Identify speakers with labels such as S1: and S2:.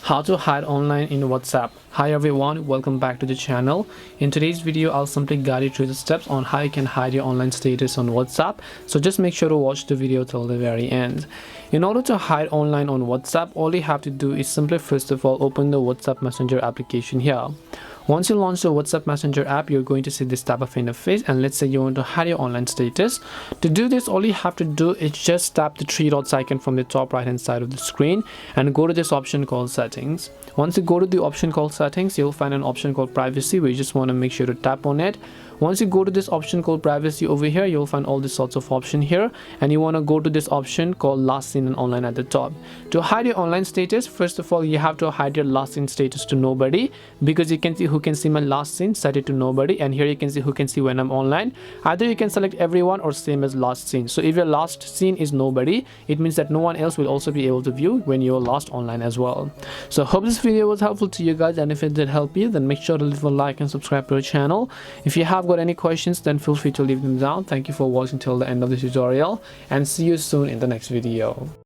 S1: How to hide online in WhatsApp. Hi everyone, welcome back to the channel. In today's video I'll simply guide you through the steps on how you can hide your online status on WhatsApp, so just make sure to watch the video till the very end. In order to hide online on WhatsApp, all you have to do is simply first of all open the WhatsApp Messenger application here. Once you launch the WhatsApp Messenger app, you're going to see this type of interface, and let's say you want to hide your online status. To do this, all you have to do is just tap the three dots icon from the top right hand side of the screen and go to this option called settings. Once you go to the option called settings, you'll find an option called privacy where you just want to make sure to tap on it. Once you go to this option called privacy over here, you'll find all these sorts of options here, and you want to go to this option called last seen and online at the top. To hide your online status, first of all you have to hide your last seen status to nobody, because you can see who can see my last seen, set it to nobody, and here you can see who can see when I'm online. Either you can select everyone or same as last seen. So if your last seen is nobody, it means that no one else will also be able to view when you're last online as well. So hope this video was helpful to you guys, and if it did help you, then make sure to leave a like and subscribe to our channel. If you have got any questions, then feel free to leave them down. Thank you for watching till the end of the tutorial, and see you soon in the next video.